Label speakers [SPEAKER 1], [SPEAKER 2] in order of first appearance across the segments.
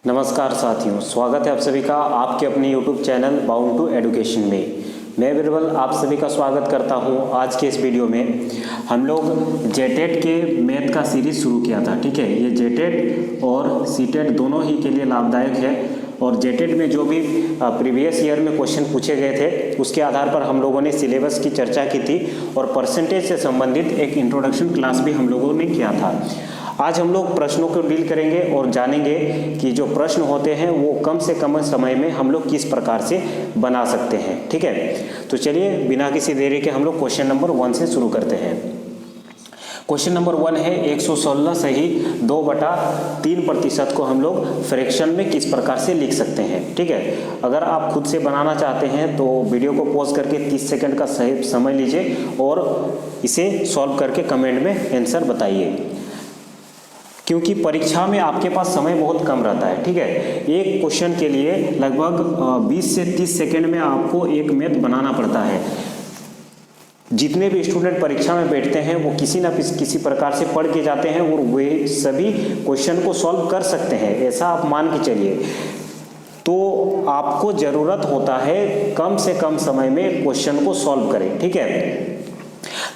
[SPEAKER 1] नमस्कार साथियों, स्वागत है आप सभी का आपके अपने YouTube channel bound to education में। मैं बिरबल आप सभी का स्वागत करता हूं। आज के इस वीडियो में हम लोग जेटेट के मैथ का सीरीज़ शुरू किया था। ठीक है, ये जेटेट और सीटेट दोनों ही के लिए लाभदायक है। और जेटेट में जो भी प्रीवियस ईयर में क्वेश्चन पूछे गए थे उसके आधार पर हम लोगों ने सिलेबस की चर्चा की थी और परसेंटेज से संबंधित एक इंट्रोडक्शन क्लास भी हम लोगों ने किया था। आज हम लोग प्रश्नों को डील करेंगे और जानेंगे कि जो प्रश्न होते हैं वो कम से कम समय में हम लोग किस प्रकार से बना सकते हैं। ठीक है, तो चलिए बिना किसी देरी के हम लोग क्वेश्चन नंबर 1 से शुरू करते हैं। क्वेश्चन नंबर 1 है 116 सही 2/3% को हम लोग फ्रैक्शन में किस प्रकार से लिख सकते हैं। ठीक है, अगर आप खुद से बनाना चाहते हैं तो वीडियो को पॉज करके 30 सेकंड का सही समय लीजिए और इसे सॉल्व करके कमेंट में आंसर बताइए, क्योंकि परीक्षा में आपके पास समय बहुत कम रहता है। ठीक है, एक क्वेश्चन के लिए लगभग 20 से 30 सेकंड में आपको एक मैथ बनाना पड़ता है। जितने भी स्टूडेंट परीक्षा में बैठते हैं वो किसी न किसी प्रकार से पढ़ के जाते हैं और वे सभी क्वेश्चन को सॉल्व कर सकते हैं, ऐसा आप मान के चलिए। तो आपको ज़रूरत होता है कम से कम समय में क्वेश्चन को सॉल्व करें। ठीक है,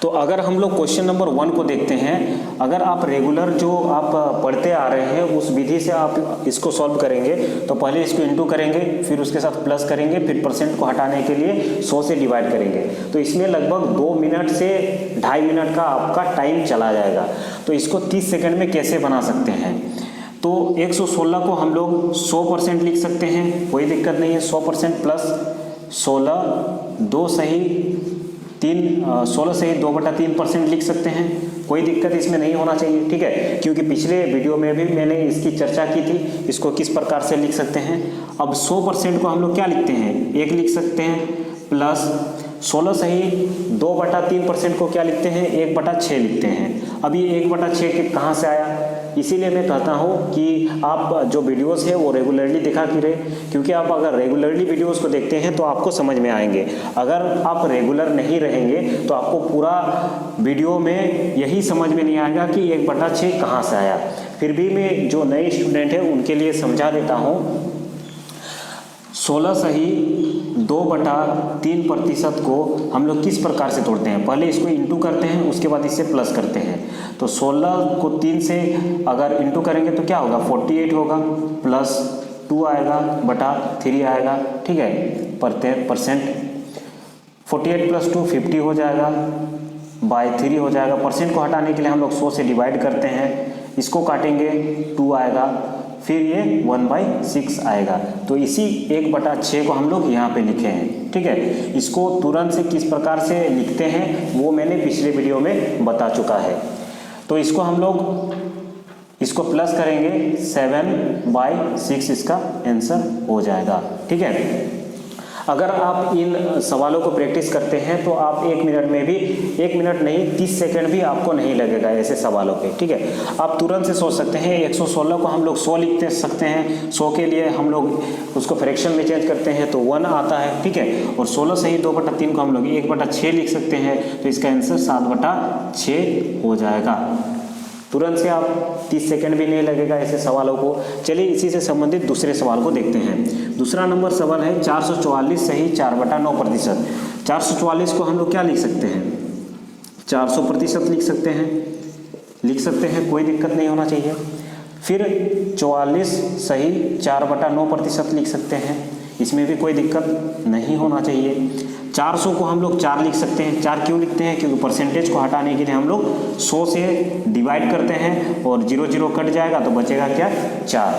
[SPEAKER 1] तो अगर हम लोग क्वेश्चन नंबर 1 को देखते हैं, अगर आप रेगुलर जो आप पढ़ते आ रहे हैं उस विधि से आप इसको सॉल्व करेंगे तो पहले इसको इंटू करेंगे, फिर उसके साथ प्लस करेंगे, फिर परसेंट को हटाने के लिए 100 से डिवाइड करेंगे। तो इसमें लगभग 2 मिनट से 2.5 मिनट का आपका टाइम चला जाएगा। तो इसको 30 सेकेंड में कैसे बना सकते हैं? तो 116 को हम लोग 100% लिख सकते हैं, कोई दिक्कत नहीं है। 100% प्लस 16 सही 2/3% लिख सकते हैं, कोई दिक्कत इसमें नहीं होना चाहिए। ठीक है, क्योंकि पिछले वीडियो में भी मैंने इसकी चर्चा की थी, इसको किस प्रकार से लिख सकते हैं। अब 100% को हम लोग क्या लिखते हैं, 1 लिख सकते हैं, प्लस 16 सही 2/3% को क्या लिखते हैं, 1/6 लिखते हैं। अब ये 1/6 के कहाँ से आया? इसीलिए मैं कहता हूँ कि आप जो वीडियोस है वो रेगुलरली दिखा की रहे, क्योंकि आप अगर रेगुलरली वीडियोस को देखते हैं तो आपको समझ में आएंगे। अगर आप रेगुलर नहीं रहेंगे तो आपको पूरा वीडियो में यही समझ में नहीं आएगा कि 1/6 कहाँ से आया। फिर भी मैं जो नए स्टूडेंट हैं उनके लिए समझा देता हूँ। 16 सही 2/3% को हम लोग किस प्रकार से तोड़ते हैं, पहले इसको इंटू करते हैं, उसके बाद इससे प्लस करते हैं। तो 16 को 3 से अगर इंटू करेंगे तो क्या होगा, 48 होगा, प्लस 2 आएगा बटा 3 आएगा। ठीक है, परसेंट 48 प्लस 2 50 हो जाएगा, बाय 3 हो जाएगा। परसेंट को हटाने के लिए हम लोग 100 से डिवाइड करते हैं, इसको काटेंगे 2 आएगा, फिर ये 1/6 आएगा। तो इसी 1/6 को हम लोग यहाँ पे लिखे हैं। ठीक है, इसको तुरंत से किस प्रकार से लिखते हैं वो मैंने पिछले वीडियो में बता चुका है। तो इसको हम लोग इसको प्लस करेंगे, 7/6 इसका आंसर हो जाएगा। ठीक है, अगर आप इन सवालों को प्रैक्टिस करते हैं तो आप 1 मिनट में भी, 1 मिनट नहीं 30 सेकंड भी आपको नहीं लगेगा ऐसे सवालों पे। ठीक है, आप तुरंत से सोच सकते हैं। 116 को हम लोग 100 लिखते सकते हैं, 100 के लिए हम लोग उसको फ्रैक्शन में चेंज करते हैं तो 1 आता है। ठीक है, और 16 सही 2/3 को हम लोग 1/6 लिख सकते हैं, तो इसका आंसर 7/6 हो जाएगा। तुरंत से आप 30 सेकंड भी नहीं लगेगा ऐसे सवालों को। चलिए इसी से संबंधित दूसरे सवाल को देखते हैं। दूसरा नंबर सवाल है 444 सही 4/9%। 444 को हम लोग क्या लिख सकते हैं, 400% लिख सकते हैं, कोई दिक्कत नहीं होना चाहिए। फिर 44 सही 4/9% लिख सकते हैं, इसमें भी कोई दिक्कत नहीं होना चाहिए। 400 को हम लोग 4 लिख सकते हैं। 4 क्यों लिखते हैं, क्योंकि परसेंटेज को हटाने के लिए हम लोग 100 से डिवाइड करते हैं और 0 कट जाएगा तो बचेगा क्या, 4।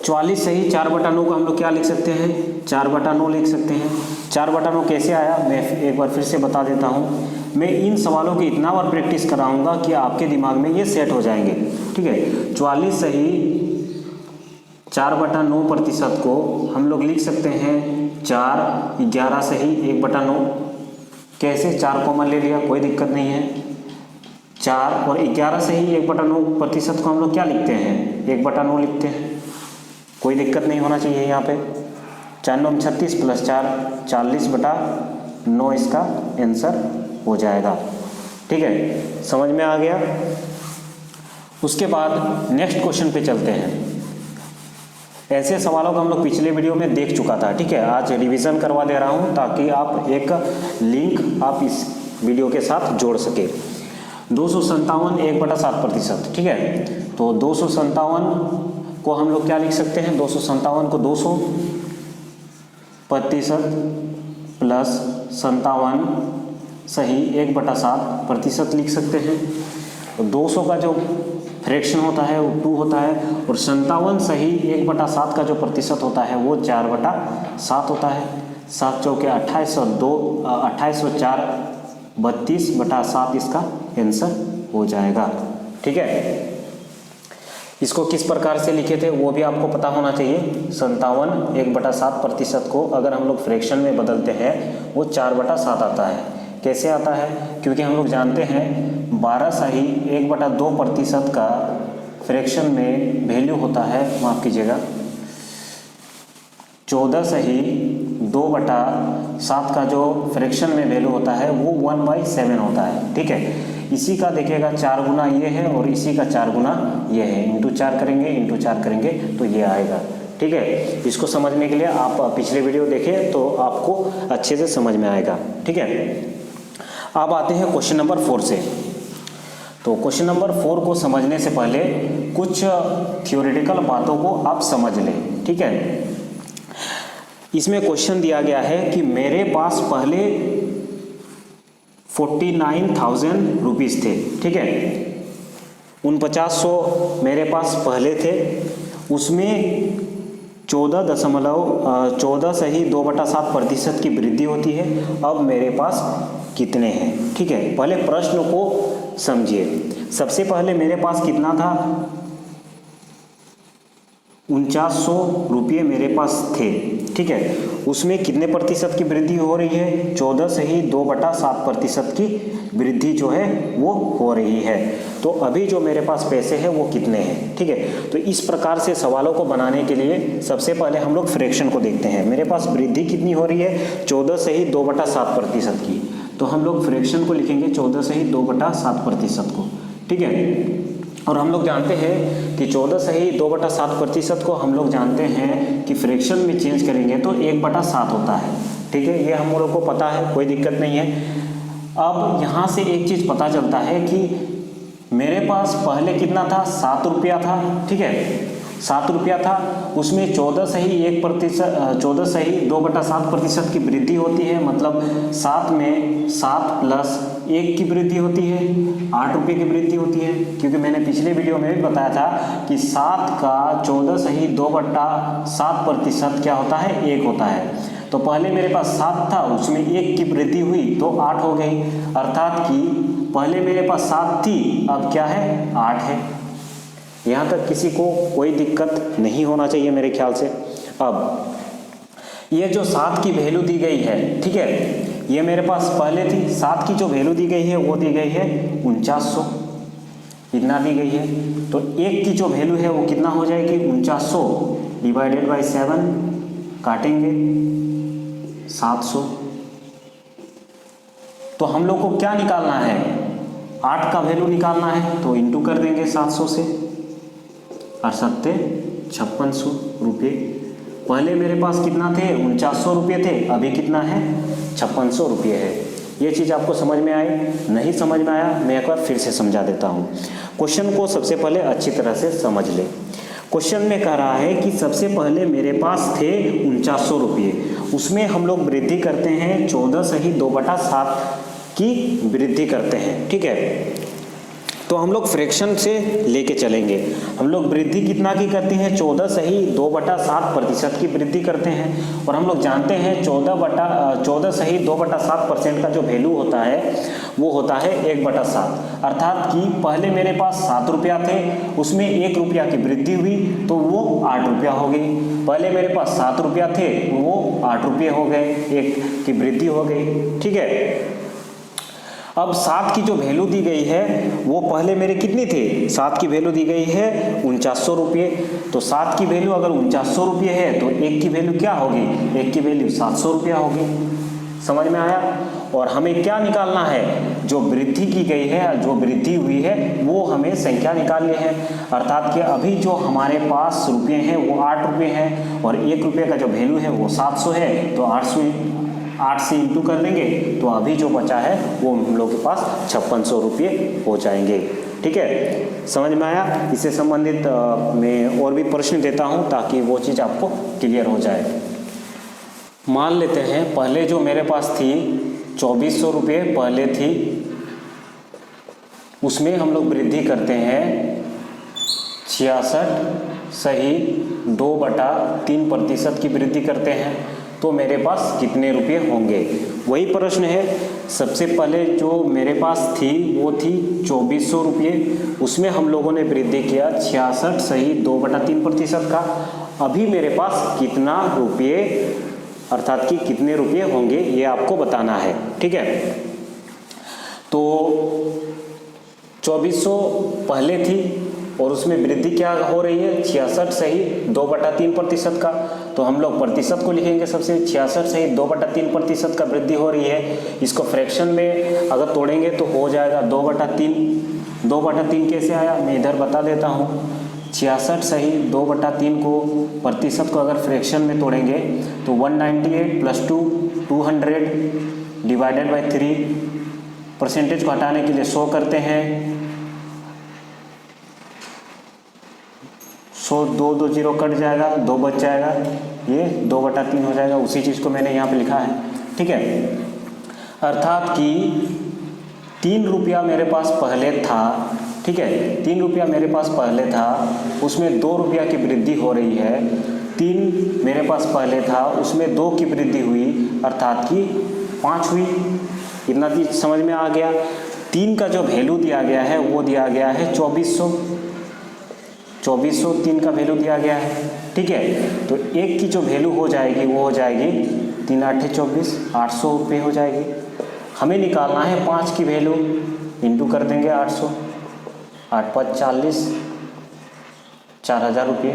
[SPEAKER 1] 44 सही 4/9 को हम लोग क्या लिख सकते हैं, 4/9 लिख सकते हैं। 4/9 कैसे आया मैं एक बार फिर से बता देता हूँ। मैं इन सवालों की इतना बार प्रैक्टिस कराऊंगा कि आपके दिमाग में ये सेट हो जाएंगे। ठीक है, 44 सही 4/9% को हम लोग लिख सकते हैं 4, 11 सही 1/9। कैसे, 4 कॉमन ले लिया, कोई दिक्कत नहीं है। 4 और 11 सही 1/9% को हम लोग क्या लिखते हैं, 1/9 लिखते हैं, कोई दिक्कत नहीं होना चाहिए यहाँ पे। 4 9 36 प्लस 4 40/9 इसका आंसर हो जाएगा। ठीक है, समझ में आ गया। उसके बाद नेक्स्ट क्वेश्चन पे चलते हैं। ऐसे सवालों को हम लोग पिछले वीडियो में देख चुका था, ठीक है। आज रिवीजन करवा दे रहा हूँ ताकि आप एक लिंक आप इस वीडियो के साथ जोड़ सके। 257 1/7%, ठीक है। तो 257 को हम लोग क्या लिख सकते हैं, 257 को 200% प्लस 57 सही 1/7% लिख सकते हैं। तो 200 का जो फ्रैक्शन होता है वो 2 होता है और 57 सही 1/7 का जो प्रतिशत होता है वो 4/7 होता है। 7 चौके 28 और 2 28 और 4 32/7 इसका आंसर हो जाएगा, ठीक है। इसको किस प्रकार से लिखे थे वो भी आपको पता होना चाहिए। 57 1/7% को अगर हम लोग फ्रैक्शन में बदलते हैं वो 4/7 आता है। कैसे आता है, क्योंकि हम लोग जानते हैं 12 सही 1/2% का फ्रैक्शन में वैल्यू होता है, माफ़ कीजिएगा 14 सही 2/7 का जो फ्रैक्शन में वैल्यू होता है वो 1/7 होता है, ठीक है। इसी का देखिएगा 4 गुना ये है और इसी का 4 गुना ये है, इंटू 4 करेंगे तो ये आएगा, ठीक है। इसको समझने के लिए आप पिछले वीडियो देखें तो आपको अच्छे से समझ में आएगा, ठीक है। अब आते हैं क्वेश्चन नंबर 4 से। तो क्वेश्चन नंबर 4 को समझने से पहले कुछ थ्योरेटिकल बातों को आप समझ लें, ठीक है। इसमें क्वेश्चन दिया गया है कि मेरे पास पहले 49,000 रुपीज़ थे, ठीक है। 4900 मेरे पास पहले थे, उसमें 14 सही 2/7% की वृद्धि होती है। अब मेरे पास कितने हैं, ठीक है। पहले प्रश्न को समझिए। सबसे पहले मेरे पास कितना था, 4900 रुपये मेरे पास थे, ठीक है। उसमें कितने प्रतिशत की वृद्धि हो रही है, 14 सही 2/7% की वृद्धि जो है वो हो रही है। तो अभी जो मेरे पास पैसे हैं वो कितने हैं, ठीक है। तो इस प्रकार से सवालों को बनाने के लिए सबसे पहले हम लोग फ्रैक्शन को देखते हैं। मेरे पास वृद्धि कितनी हो रही है, 14 सही 2/7% की। तो हम लोग फ्रैक्शन को लिखेंगे 14 सही 2/7% को, ठीक है। और हम लोग जानते हैं कि 14 सही 2/7% को हम लोग जानते हैं कि फ्रैक्शन में चेंज करेंगे तो 1/7 होता है, ठीक है। ये हम लोग को पता है, कोई दिक्कत नहीं है। अब यहाँ से एक चीज़ पता चलता है कि मेरे पास पहले कितना था, 7 रुपया था, ठीक है। 7 रुपया था, उसमें 14 सही 2/7% की वृद्धि होती है। मतलब 7 में 7 प्लस 1 की वृद्धि होती है, 8 रुपये की वृद्धि होती है। क्योंकि मैंने पिछले वीडियो में भी बताया था कि 7 का 14 सही 2/7% क्या होता है, 1 होता है। तो पहले मेरे पास 7 था, उसमें 1 की वृद्धि हुई तो 8 हो गई। अर्थात कि पहले मेरे पास 7 थी, अब क्या है, 8 है। यहाँ तक किसी को कोई दिक्कत नहीं होना चाहिए मेरे ख्याल से। अब ये जो 7 की वैल्यू दी गई है, ठीक है, ये मेरे पास पहले थी। 7 की जो वैल्यू दी गई है वो दी गई है 4900, इतना दी गई है। तो 1 की जो वैल्यू है वो कितना हो जाएगी, 4900 डिवाइडेड बाई 7 काटेंगे 700। तो हम लोग को क्या निकालना है, 8 का वैल्यू निकालना है, तो इंटू कर देंगे 700 से, और 7 5600 रुपये। पहले मेरे पास कितना थे, 4900 रुपये थे, अभी कितना है, 5600 रुपये है। ये चीज़ आपको समझ में आई, नहीं समझ में आया मैं एक बार फिर से समझा देता हूँ। क्वेश्चन को सबसे पहले अच्छी तरह से समझ ले। क्वेश्चन में कह रहा है कि सबसे पहले मेरे पास थे 4900 रुपये, उसमें हम लोग वृद्धि करते हैं 14 सही 2/7 की वृद्धि करते हैं, ठीक है। तो हम लोग फ्रैक्शन से लेके चलेंगे। हम लोग वृद्धि कितना की करते हैं, 14 सही 2/7% की वृद्धि करते हैं। और हम लोग जानते हैं 14 सही 2/7% का जो वैल्यू होता है वो होता है 1/7। अर्थात कि पहले मेरे पास 7 रुपया थे, उसमें 1 रुपया की वृद्धि हुई तो वो 8 रुपया हो गई। पहले मेरे पास 7 रुपया थे, वो 8 रुपये हो गए, 1 की वृद्धि हो गई, ठीक है। अब 7 की जो वैल्यू दी गई है वो पहले मेरे कितनी थे, 7 की वैल्यू दी गई है 4900 रुपये। तो 7 की वैल्यू अगर 4900 रुपये है तो 1 की वैल्यू क्या होगी, 1 की वैल्यू 700 रुपया होगी। समझ में आया। और हमें क्या निकालना है, जो वृद्धि की गई है, जो वृद्धि हुई है वो हमें संख्या निकालनी है। अर्थात कि अभी जो हमारे पास रुपये हैं वो 8 रुपये हैं और 1 रुपये का जो वैल्यू है वो 700 है, तो 8 से इंटू कर देंगे तो अभी जो बचा है वो हम लोग के पास 5600 रुपये हो जाएंगे। ठीक है, समझ में आया? इससे संबंधित मैं और भी प्रश्न देता हूँ ताकि वो चीज़ आपको क्लियर हो जाए। मान लेते हैं पहले जो मेरे पास थी 2400 रुपये पहले थी, उसमें हम लोग वृद्धि करते हैं 66 सही 2/3% की वृद्धि करते हैं, तो मेरे पास कितने रुपये होंगे? वही प्रश्न है। सबसे पहले जो मेरे पास थी वो थी 2400 रुपये, उसमें हम लोगों ने वृद्धि किया 66 सही 2/3% का। अभी मेरे पास कितना रुपये, अर्थात कि कितने रुपये होंगे ये आपको बताना है। ठीक है, तो 2400 पहले थी और उसमें वृद्धि क्या हो रही है 66 सही 2/3% का, तो हम लोग प्रतिशत को लिखेंगे सबसे। 66 सही 2/3% का वृद्धि हो रही है। इसको फ्रैक्शन में अगर तोड़ेंगे तो हो जाएगा 2/3। 2/3 कैसे आया मैं इधर बता देता हूँ। 66 सही 2/3 को प्रतिशत को अगर फ्रैक्शन में तोड़ेंगे तो 198 + 2 200 डिवाइडेड बाई 3, परसेंटेज को हटाने के लिए 100 करते हैं। 100 2 0 कट जाएगा, 2 बच जाएगा, ये 2/3 हो जाएगा। उसी चीज़ को मैंने यहाँ पे लिखा है। ठीक है, अर्थात कि 3 रुपया मेरे पास पहले था। ठीक है, 3 रुपया मेरे पास पहले था, उसमें 2 रुपया की वृद्धि हो रही है। 3 मेरे पास पहले था, उसमें 2 की वृद्धि हुई, अर्थात कि 5 हुई। इतना चीज समझ में आ गया। 3 का जो वैल्यू दिया गया है वो दिया गया है 2400। 3 का वैल्यू दिया गया है। ठीक है, तो 1 की जो वैल्यू हो जाएगी वो हो जाएगी 3 8 24, 800 रुपये हो जाएगी। हमें निकालना है 5 की वैल्यू, इंटू कर देंगे 800, 8 5 40, 4000 रुपये।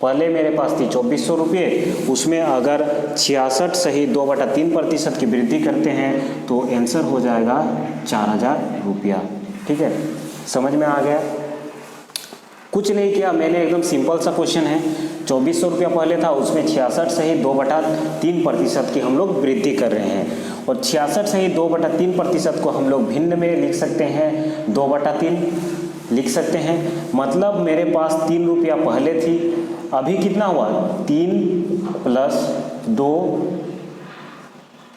[SPEAKER 1] पहले मेरे पास थी 2400 रुपये, उसमें अगर 66 सही 2/3% की वृद्धि करते हैं तो आंसर हो जाएगा 4000 रुपया। ठीक है, समझ में आ गया? कुछ नहीं किया मैंने, एकदम सिंपल सा क्वेश्चन है। 2400 रुपया पहले था, उसमें 66 सही 2/3% की हम लोग वृद्धि कर रहे हैं, और 66 सही 2/3% को हम लोग भिन्न में लिख सकते हैं, 2/3 लिख सकते हैं। मतलब मेरे पास 3 रुपया पहले थी, अभी कितना हुआ 3 + 2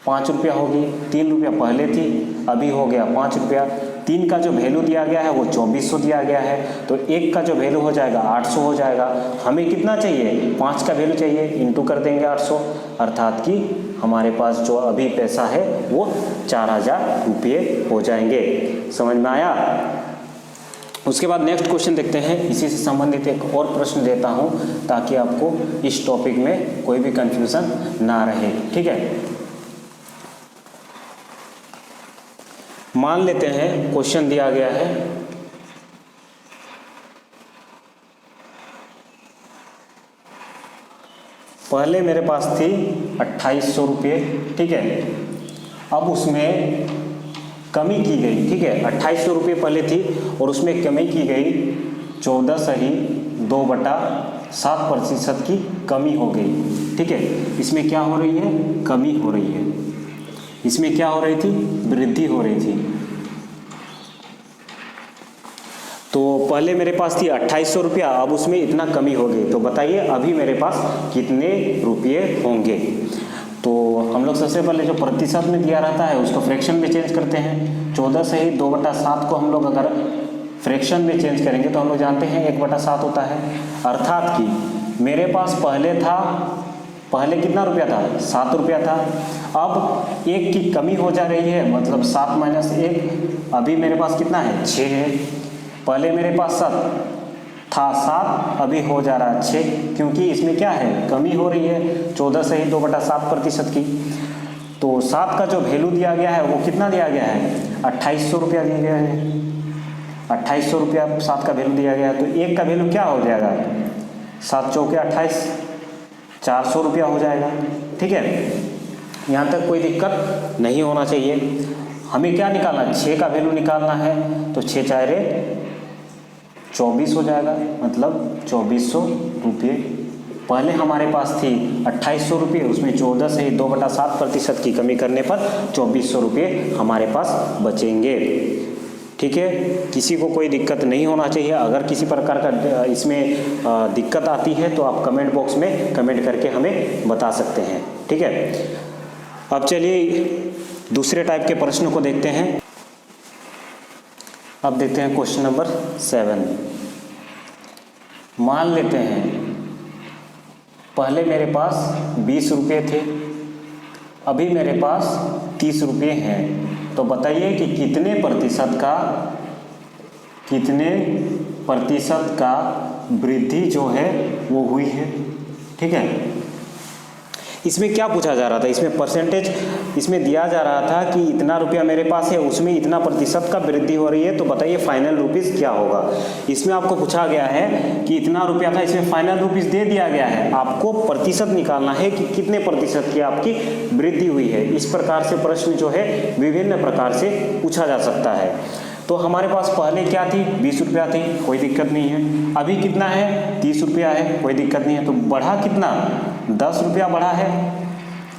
[SPEAKER 1] 5 रुपया होगी। 3 रुपया पहले थी, अभी हो गया 5 रुपया। 3 का जो वैल्यू दिया गया है वो 2400 दिया गया है, तो 1 का जो वैल्यू हो जाएगा 800 हो जाएगा। हमें कितना चाहिए 5 का वैल्यू चाहिए, इंटू कर देंगे 800, अर्थात कि हमारे पास जो अभी पैसा है वो 4000 रुपये हो जाएंगे। समझ में आया? उसके बाद नेक्स्ट क्वेश्चन देखते हैं। इसी से संबंधित एक और प्रश्न देता हूं ताकि आपको इस टॉपिक में कोई भी कंफ्यूजन ना रहे। ठीक है, मान लेते हैं क्वेश्चन दिया गया है पहले मेरे पास थी 2800 रुपये। ठीक है, अब उसमें कमी की गई। ठीक है, 2800 रुपये पहले थी और उसमें कमी की गई 14 सही 2/7% की कमी हो गई। ठीक है, इसमें क्या हो रही है, कमी हो रही है। इसमें क्या हो रही थी, वृद्धि हो रही थी। तो पहले मेरे पास थी 2800 रुपया, अब उसमें इतना कमी हो गई, तो बताइए अभी मेरे पास कितने रुपये होंगे। तो हम लोग सबसे पहले जो प्रतिशत में दिया रहता है उसको फ्रैक्शन में चेंज करते हैं। 14 सही 2/7 को हम लोग अगर फ्रैक्शन में चेंज करेंगे तो हम लोग जानते हैं 1/7 होता है। अर्थात कि मेरे पास पहले कितना रुपया था, 7 रुपया था। अब 1 की कमी हो जा रही है, मतलब 7 - 1, अभी मेरे पास कितना है 6 है। पहले मेरे पास 7 था, 7 अभी हो जा रहा है 6, क्योंकि इसमें क्या है, कमी हो रही है 14 सही 2/7% की। तो 7 का जो वैल्यू दिया गया है वो कितना दिया गया है, 2800 रुपया दिया गया है। 2800 रुपया 7 का वैल्यू दिया गया है, तो 1 का वैल्यू क्या हो जाएगा, 7 × 4 = 28, 400 रुपया हो जाएगा। ठीक है, यहाँ तक कोई दिक्कत नहीं होना चाहिए। हमें क्या निकालना है, 6 का वैल्यू निकालना है, तो 6 चारे 24 हो जाएगा, मतलब 2400 रुपये। पहले हमारे पास थी 2800 रुपये, उसमें 14 से 2/7% की कमी करने पर 2400 रुपये हमारे पास बचेंगे। ठीक है, किसी को कोई दिक्कत नहीं होना चाहिए। अगर किसी प्रकार का इसमें दिक्कत आती है तो आप कमेंट बॉक्स में कमेंट करके हमें बता सकते हैं। ठीक है, अब चलिए दूसरे टाइप के प्रश्न को देखते हैं। अब देखते हैं क्वेश्चन नंबर 7। मान लेते हैं पहले मेरे पास 20 रुपये थे, अभी मेरे पास 30 रुपये हैं, तो बताइए कि कितने प्रतिशत का वृद्धि जो है वो हुई है। ठीक है, इसमें क्या पूछा जा रहा था, इसमें परसेंटेज इसमें दिया जा रहा था कि इतना रुपया मेरे पास है, उसमें इतना प्रतिशत का वृद्धि हो रही है, तो बताइए फाइनल रुपीस क्या होगा। इसमें आपको पूछा गया है कि इतना रुपया था, इसमें फाइनल रुपीस दे दिया गया है, आपको प्रतिशत निकालना है कि कितने प्रतिशत की आपकी वृद्धि हुई है। इस प्रकार से प्रश्न जो है विभिन्न प्रकार से पूछा जा सकता है। तो हमारे पास पहले क्या थी, 20 रुपया थी, कोई दिक्कत नहीं है। अभी कितना है, 30 रुपया है, कोई दिक्कत नहीं है। तो बढ़ा कितना, 10 रुपया बढ़ा है।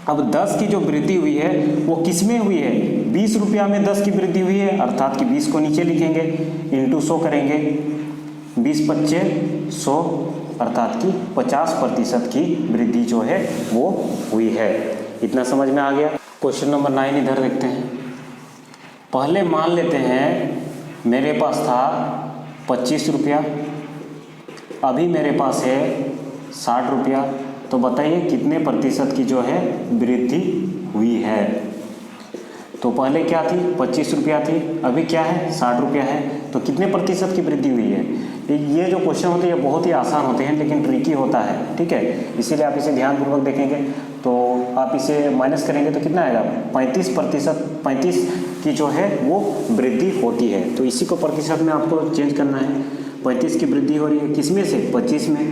[SPEAKER 1] अब 10 की जो वृद्धि हुई है वो किस में हुई है, 20 रुपया में 10 की वृद्धि हुई है, अर्थात कि 20 को नीचे लिखेंगे, इंटू 100 करेंगे, 20 पच्चे 100, अर्थात कि 50% की वृद्धि जो है वो हुई है। इतना समझ में आ गया। क्वेश्चन नंबर 9 इधर देखते हैं। पहले मान लेते हैं मेरे पास था 25 रुपया, अभी मेरे पास है 60 रुपया, तो बताइए कितने प्रतिशत की जो है वृद्धि हुई है। तो पहले क्या थी, 25 रुपया थी, अभी क्या है 60 रुपया है, तो कितने प्रतिशत की वृद्धि हुई है। ये जो क्वेश्चन होते हैं ये बहुत ही आसान होते हैं लेकिन ट्रिकी होता है। ठीक है, इसीलिए आप इसे ध्यानपूर्वक देखेंगे। तो आप इसे माइनस करेंगे तो कितना आएगा, 35% की जो है वो वृद्धि होती है। तो इसी को प्रतिशत में आपको चेंज करना है। 35 की वृद्धि हो रही है किस में से, 25 में,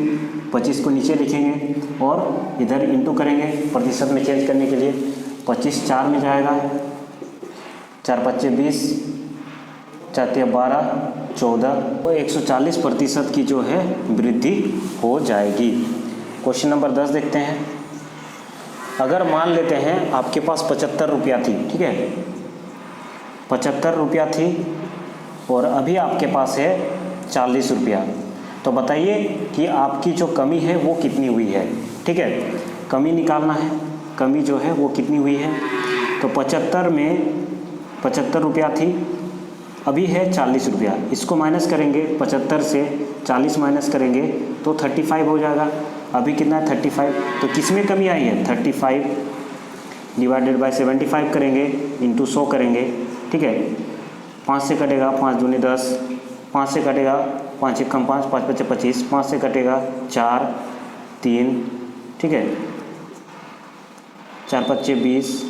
[SPEAKER 1] 25 को नीचे लिखेंगे और इधर इंटू करेंगे प्रतिशत में चेंज करने के लिए। 25 4 में जाएगा, 4 पच्चे 20, 4 तिया 12, 14, तो 140% की जो है वृद्धि हो जाएगी। क्वेश्चन नंबर 10 देखते हैं। अगर मान लेते हैं आपके पास 75 रुपया थी, ठीक है, 75 रुपया थी और अभी आपके पास है 40 रुपया, तो बताइए कि आपकी जो कमी है वो कितनी हुई है। ठीक है, कमी निकालना है, कमी जो है वो कितनी हुई है। तो 75 में 75 रुपया थी, अभी है 40 रुपया, इसको माइनस करेंगे, 75 से 40 माइनस करेंगे तो 35 हो जाएगा। अभी कितना है 35, तो किस में कमी आई है, 35 डिवाइडेड बाय 75 करेंगे, इंटू 100 करेंगे। ठीक है, 5 से कटेगा, 5 दूनी 10, 5 से कटेगा, 5 एक कम 5, 5 पच्चे 25, 5 से कटेगा 4 3, ठीक है, 4 पच्चे 20,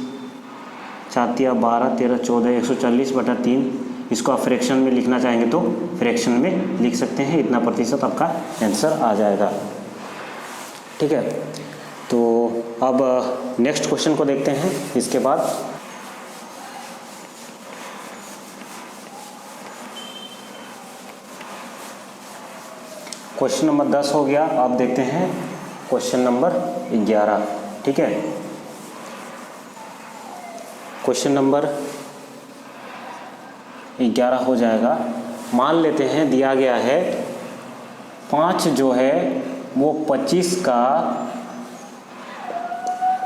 [SPEAKER 1] 4 तिया 12, 13 14, 140/3। इसको आप फ्रैक्शन में लिखना चाहेंगे तो फ्रैक्शन में लिख सकते हैं, इतना प्रतिशत आपका आंसर आ जाएगा। ठीक है, तो अब नेक्स्ट क्वेश्चन को देखते हैं। इसके बाद क्वेश्चन नंबर 10 हो गया। अब देखते हैं क्वेश्चन नंबर 11। ठीक है, क्वेश्चन नंबर 11 हो जाएगा। मान लेते हैं दिया गया है 5 जो है वो 25 का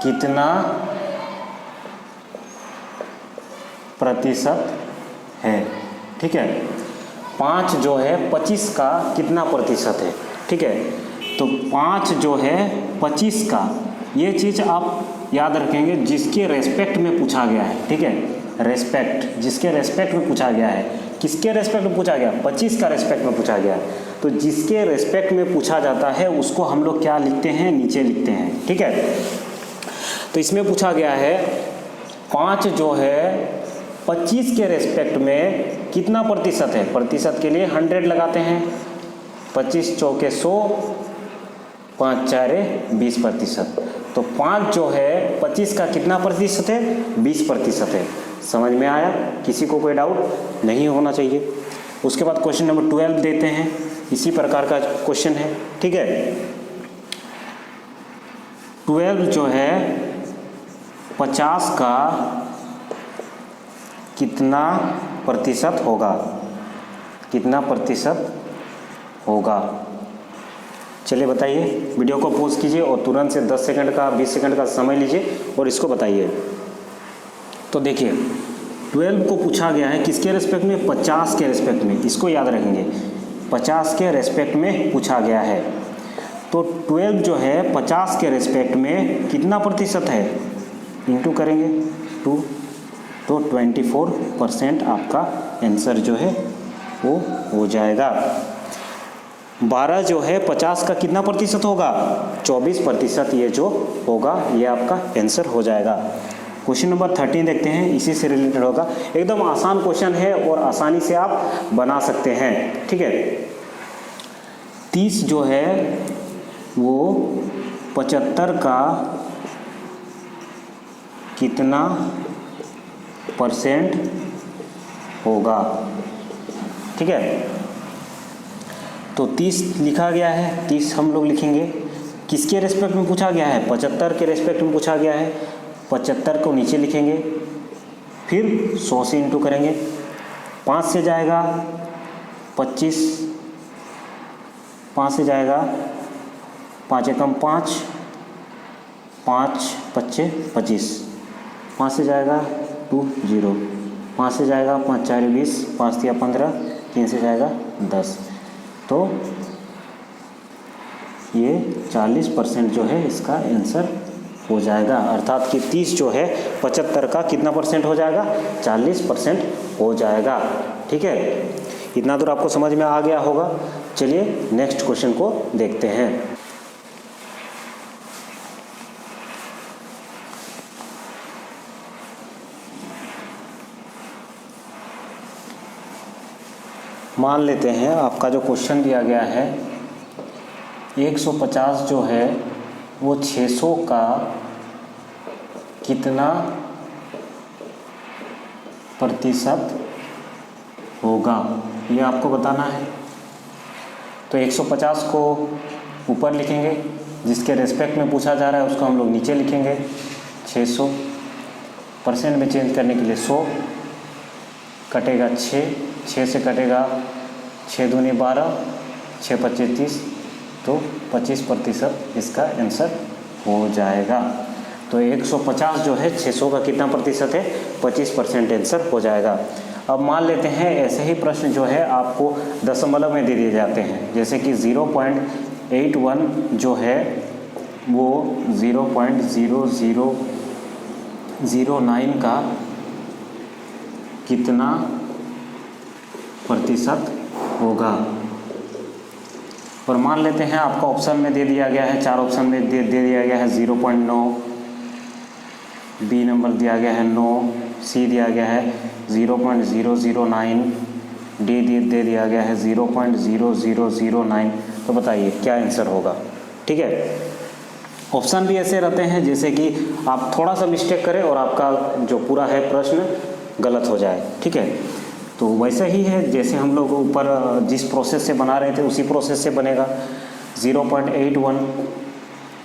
[SPEAKER 1] कितना प्रतिशत है। ठीक है, 5 जो है 25 का कितना प्रतिशत है। ठीक है, तो 5 जो है 25 का, ये चीज़ आप याद रखेंगे जिसके रेस्पेक्ट में पूछा गया है। ठीक है, रेस्पेक्ट, जिसके रेस्पेक्ट में पूछा गया है, किसके रेस्पेक्ट में पूछा गया, 25 का रेस्पेक्ट में पूछा गया है। तो जिसके रेस्पेक्ट में पूछा जाता है उसको हम लोग क्या लिखते हैं, नीचे लिखते हैं। ठीक है, तो इसमें पूछा गया है 5 जो है 25 के रेस्पेक्ट में कितना प्रतिशत है। प्रतिशत के लिए 100 लगाते हैं, 25 चौके 100, 5 चारे 20%। तो 5 जो है 25 का कितना प्रतिशत है? 20% है। समझ में आया? किसी को कोई डाउट नहीं होना चाहिए। उसके बाद क्वेश्चन नंबर 12 देते हैं, इसी प्रकार का क्वेश्चन है, ठीक है। 12 जो है 50 का कितना प्रतिशत होगा? कितना प्रतिशत होगा? चलिए बताइए। वीडियो को पॉज कीजिए और तुरंत से 10 सेकंड का 20 सेकंड का समय लीजिए और इसको बताइए। तो देखिए 12 को पूछा गया है किसके रेस्पेक्ट में? 50 के रेस्पेक्ट में। इसको याद रखेंगे, 50 के रेस्पेक्ट में पूछा गया है। तो 12 जो है 50 के रेस्पेक्ट में कितना प्रतिशत है? इंटू करेंगे 2, तो 24% आपका आंसर जो है वो हो जाएगा। 12 जो है 50 का कितना प्रतिशत होगा? 24% ये जो होगा ये आपका आंसर हो जाएगा। क्वेश्चन नंबर 13 देखते हैं, इसी से रिलेटेड होगा। एकदम आसान क्वेश्चन है और आसानी से आप बना सकते हैं, ठीक है। 30 जो है वो 75 का कितना % होगा? ठीक है, तो 30 लिखा गया है, 30 हम लोग लिखेंगे। किसके रेस्पेक्ट में पूछा गया है? 75 के रेस्पेक्ट में पूछा गया है। 75 को नीचे लिखेंगे, फिर 100 से इंटू करेंगे। 5 से जाएगा 25, 5 से जाएगा 5 एकम 5, 5 पच्चे 25, 5 से जाएगा 2 0, 5 से जाएगा 5 4 20, 5 तिया 15, 3 से जाएगा 10। तो ये 40% जो है इसका आंसर हो जाएगा। अर्थात कि 30 जो है 75 का कितना % हो जाएगा? 40% हो जाएगा, ठीक है। इतना दूर आपको समझ में आ गया होगा। चलिए नेक्स्ट क्वेश्चन को देखते हैं। मान लेते हैं आपका जो क्वेश्चन दिया गया है 150 जो है वो 600 का कितना प्रतिशत होगा, ये आपको बताना है। तो 150 को ऊपर लिखेंगे, जिसके रेस्पेक्ट में पूछा जा रहा है उसको हम लोग नीचे लिखेंगे। 600% में चेंज करने के लिए 100 कटेगा 6 से कटेगा 6 दूनी 12, 6 पच्चे 30, तो 25% इसका आंसर हो जाएगा। तो 150 जो है 600 का कितना प्रतिशत है? 25% आंसर हो जाएगा। अब मान लेते हैं ऐसे ही प्रश्न जो है आपको दशमलव में दे दिए जाते हैं, जैसे कि 0.81 जो है वो 0.0009 का कितना प्रतिशत होगा। और मान लेते हैं आपका ऑप्शन में दे दिया गया है, 4 ऑप्शन में दे दिया गया है 0.9, बी नंबर दिया गया है 9, सी दिया गया है 0.009, डी दे दिया गया है 0.0009। तो बताइए क्या आंसर होगा, ठीक है। ऑप्शन भी ऐसे रहते हैं जैसे कि आप थोड़ा सा मिस्टेक करें और आपका जो पूरा है प्रश्न गलत हो जाए, ठीक है। तो वैसे ही है जैसे हम लोग ऊपर जिस प्रोसेस से बना रहे थे उसी प्रोसेस से बनेगा। 0.81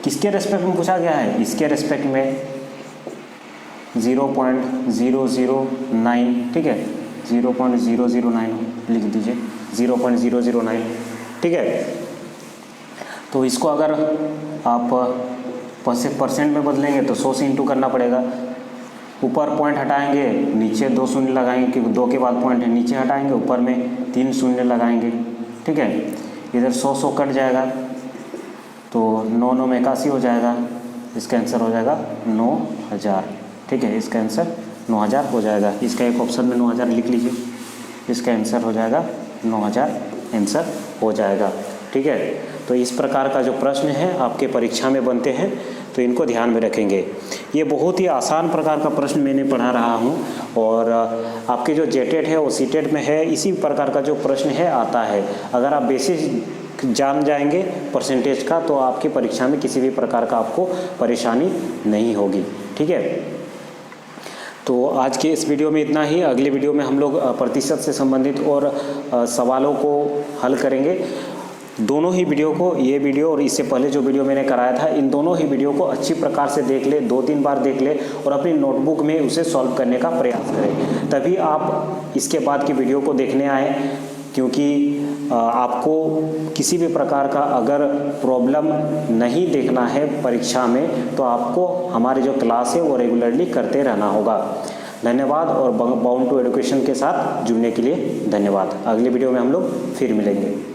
[SPEAKER 1] किसके रेस्पेक्ट में पूछा गया है? इसके रेस्पेक्ट में 0.009, ठीक है, 0.009 लिख दीजिए, 0.009, ठीक है। तो इसको अगर आप % में बदलेंगे तो 100 से इंटू करना पड़ेगा। ऊपर पॉइंट हटाएंगे, नीचे 2 शून्य लगाएंगे क्योंकि 2 के बाद पॉइंट है, नीचे हटाएंगे ऊपर में 3 शून्य लगाएंगे, ठीक है। इधर 100 कट जाएगा तो 9 9 में 81 हो जाएगा, इसका आंसर हो जाएगा 9000, ठीक है। इसका आंसर 9000 हो जाएगा। इसका एक ऑप्शन में 9000 लिख लीजिए, इसका आंसर हो जाएगा 9000 आंसर हो जाएगा, ठीक है। तो इस प्रकार का जो प्रश्न है आपके परीक्षा में बनते हैं, तो इनको ध्यान में रखेंगे। ये बहुत ही आसान प्रकार का प्रश्न मैंने पढ़ा रहा हूँ और आपके जो जेटेट है वो सीटेट में है, इसी प्रकार का जो प्रश्न है आता है। अगर आप बेसिक जान जाएंगे परसेंटेज का, तो आपकी परीक्षा में किसी भी प्रकार का आपको परेशानी नहीं होगी। ठीक है, तो आज के इस वीडियो में इतना ही। अगले वीडियो में हम लोग प्रतिशत से संबंधित और सवालों को हल करेंगे। दोनों ही वीडियो को, ये वीडियो और इससे पहले जो वीडियो मैंने कराया था, इन दोनों ही वीडियो को अच्छी प्रकार से देख ले, 2-3 बार देख ले और अपनी नोटबुक में उसे सॉल्व करने का प्रयास करें, तभी आप इसके बाद की वीडियो को देखने आए। क्योंकि आपको किसी भी प्रकार का अगर प्रॉब्लम नहीं देखना है परीक्षा में, तो आपको हमारी जो क्लास है वो रेगुलरली करते रहना होगा। धन्यवाद, और बाउंड टू एजुकेशन के साथ जुड़ने के लिए धन्यवाद। अगली वीडियो में हम लोग फिर मिलेंगे।